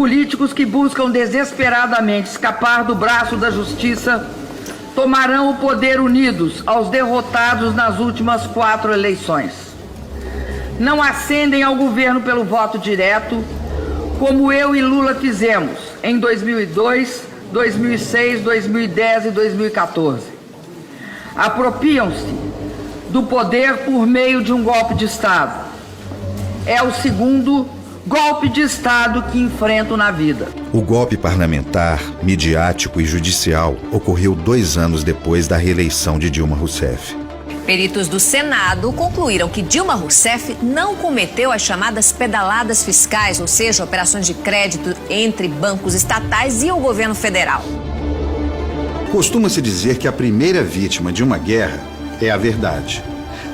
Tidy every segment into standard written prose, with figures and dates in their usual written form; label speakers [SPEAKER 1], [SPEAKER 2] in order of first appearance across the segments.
[SPEAKER 1] políticos que buscam desesperadamente escapar do braço da justiça tomarão o poder unidos aos derrotados nas últimas 4 eleições. Não ascendem ao governo pelo voto direto, como eu e Lula fizemos em 2002, 2006, 2010 e 2014. Apropriam-se do poder por meio de um golpe de Estado. É o segundo golpe de Estado que enfrento na vida.
[SPEAKER 2] O golpe parlamentar, midiático e judicial ocorreu 2 anos depois da reeleição de Dilma Rousseff.
[SPEAKER 3] Peritos do Senado concluíram que Dilma Rousseff não cometeu as chamadas pedaladas fiscais, ou seja, operações de crédito entre bancos estatais e o governo federal.
[SPEAKER 2] Costuma-se dizer que a primeira vítima de uma guerra é a verdade.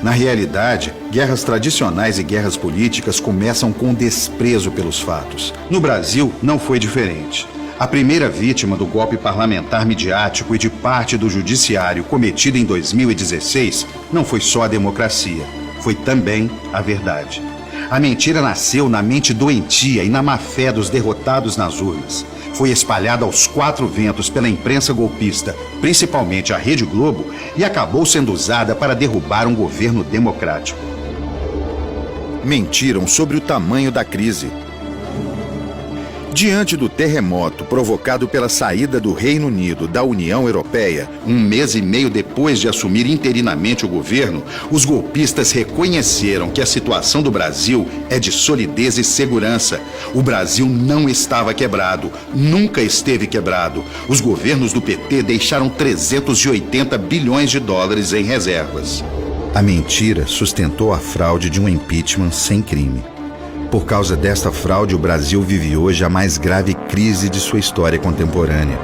[SPEAKER 2] Na realidade, guerras tradicionais e guerras políticas começam com desprezo pelos fatos. No Brasil, não foi diferente. A primeira vítima do golpe parlamentar midiático e de parte do judiciário cometido em 2016 não foi só a democracia, foi também a verdade. A mentira nasceu na mente doentia e na má-fé dos derrotados nas urnas. Foi espalhada aos 4 ventos pela imprensa golpista, principalmente a Rede Globo, e acabou sendo usada para derrubar um governo democrático. Mentiram sobre o tamanho da crise. Diante do terremoto provocado pela saída do Reino Unido da União Europeia, 1 mês e meio depois de assumir interinamente o governo, os golpistas reconheceram que a situação do Brasil é de solidez e segurança. O Brasil não estava quebrado, nunca esteve quebrado. Os governos do PT deixaram 380 bilhões de dólares em reservas. A mentira sustentou a fraude de um impeachment sem crime. Por causa desta fraude, o Brasil vive hoje a mais grave crise de sua história contemporânea.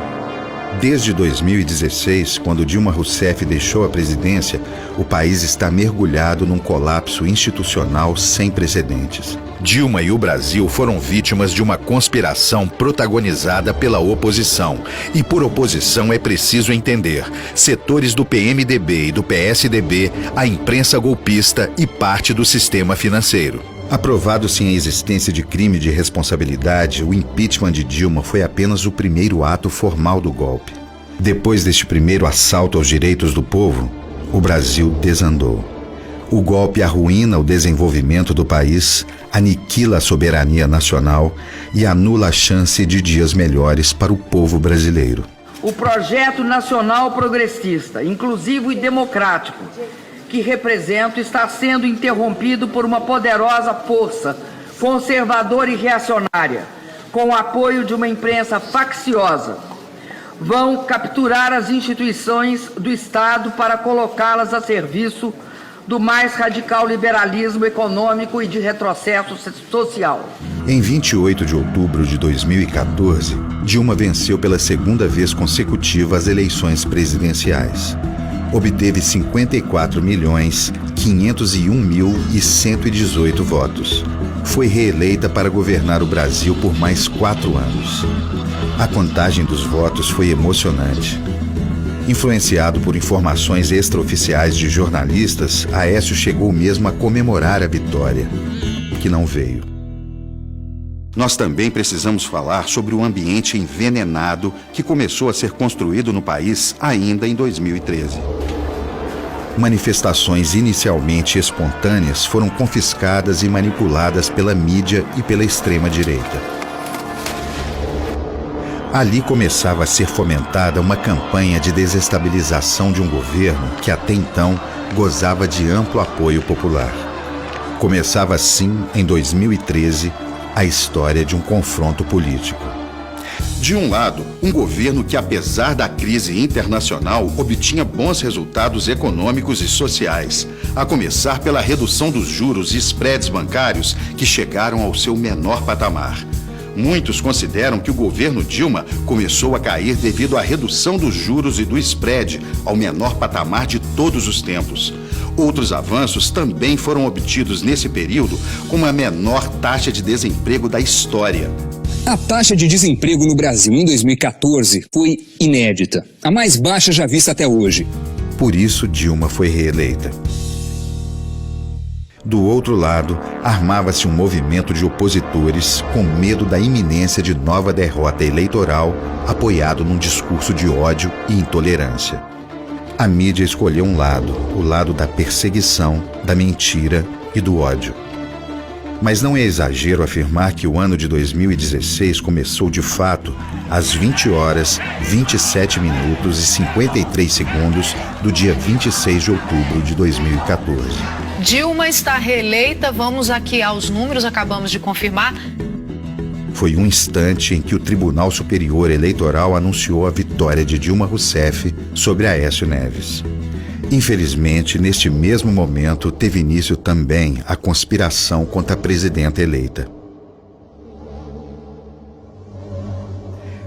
[SPEAKER 2] Desde 2016, quando Dilma Rousseff deixou a presidência, o país está mergulhado num colapso institucional sem precedentes. Dilma e o Brasil foram vítimas de uma conspiração protagonizada pela oposição. E por oposição é preciso entender setores do PMDB e do PSDB, a imprensa golpista e parte do sistema financeiro. Aprovado-se a existência de crime de responsabilidade, o impeachment de Dilma foi apenas o primeiro ato formal do golpe. Depois deste primeiro assalto aos direitos do povo, o Brasil desandou. O golpe arruína o desenvolvimento do país, aniquila a soberania nacional e anula a chance de dias melhores para o povo brasileiro.
[SPEAKER 1] O projeto nacional progressista, inclusivo e democrático, que represento, está sendo interrompido por uma poderosa força conservadora e reacionária, com o apoio de uma imprensa facciosa. Vão capturar as instituições do Estado para colocá-las a serviço do mais radical liberalismo econômico e de retrocesso social.
[SPEAKER 2] Em 28 de outubro de 2014, Dilma venceu pela 2ª vez consecutiva as eleições presidenciais. Obteve 54.501.118 votos. Foi reeleita para governar o Brasil por mais 4 anos. A contagem dos votos foi emocionante. Influenciado por informações extraoficiais de jornalistas, Aécio chegou mesmo a comemorar a vitória, que não veio. Nós também precisamos falar sobre o ambiente envenenado que começou a ser construído no país ainda em 2013. Manifestações inicialmente espontâneas foram confiscadas e manipuladas pela mídia e pela extrema-direita. Ali começava a ser fomentada uma campanha de desestabilização de um governo que até então gozava de amplo apoio popular. Começava assim, em 2013, a história de um confronto político. De um lado, um governo que, apesar da crise internacional, obtinha bons resultados econômicos e sociais, a começar pela redução dos juros e spreads bancários que chegaram ao seu menor patamar. Muitos consideram que o governo Dilma começou a cair devido à redução dos juros e do spread ao menor patamar de todos os tempos. Outros avanços também foram obtidos nesse período, como a menor taxa de desemprego da história.
[SPEAKER 4] A taxa de desemprego no Brasil em 2014 foi inédita, a mais baixa já vista até hoje.
[SPEAKER 2] Por isso, Dilma foi reeleita. Do outro lado, armava-se um movimento de opositores com medo da iminência de nova derrota eleitoral, apoiado num discurso de ódio e intolerância. A mídia escolheu um lado, o lado da perseguição, da mentira e do ódio. Mas não é exagero afirmar que o ano de 2016 começou de fato às 20 horas, 27 minutos e 53 segundos do dia 26 de outubro de 2014.
[SPEAKER 5] Dilma está reeleita, vamos aqui aos números, acabamos de confirmar.
[SPEAKER 2] Foi um instante em que o Tribunal Superior Eleitoral anunciou a vitória de Dilma Rousseff sobre Aécio Neves. Infelizmente, neste mesmo momento, teve início também a conspiração contra a presidenta eleita.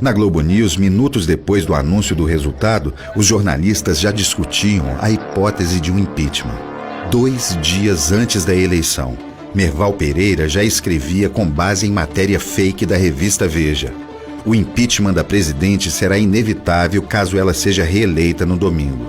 [SPEAKER 2] Na Globo News, minutos depois do anúncio do resultado, os jornalistas já discutiam a hipótese de um impeachment. 2 dias antes da eleição, Merval Pereira já escrevia com base em matéria fake da revista Veja. O impeachment da presidente será inevitável caso ela seja reeleita no domingo.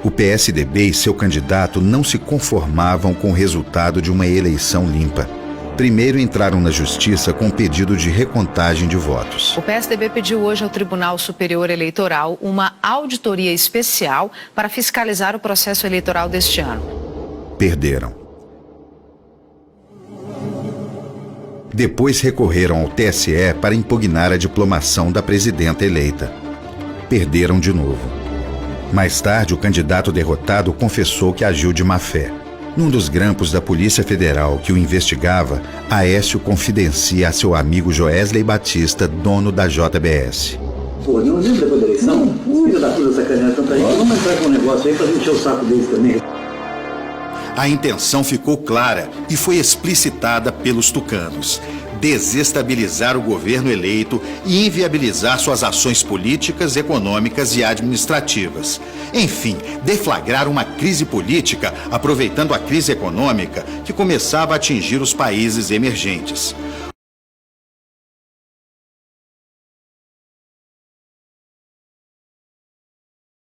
[SPEAKER 2] O PSDB e seu candidato não se conformavam com o resultado de uma eleição limpa. Primeiro entraram na justiça com pedido de recontagem de votos.
[SPEAKER 5] O PSDB pediu hoje ao Tribunal Superior Eleitoral uma auditoria especial para fiscalizar o processo eleitoral deste ano.
[SPEAKER 2] Perderam. Depois recorreram ao TSE para impugnar a diplomação da presidenta eleita. Perderam de novo. Mais tarde, o candidato derrotado confessou que agiu de má fé. Num dos grampos da Polícia Federal que o investigava, Aécio confidencia a seu amigo Joesley Batista, dono da JBS.
[SPEAKER 6] Pô, não lembra depois da eleição? Os filhos da puta sacanearam tanta gente. Vamos entrar com um negócio aí pra gente encher o saco deles também.
[SPEAKER 2] A intenção ficou clara e foi explicitada pelos tucanos: desestabilizar o governo eleito e inviabilizar suas ações políticas, econômicas e administrativas. Enfim, deflagrar uma crise política aproveitando a crise econômica que começava a atingir os países emergentes.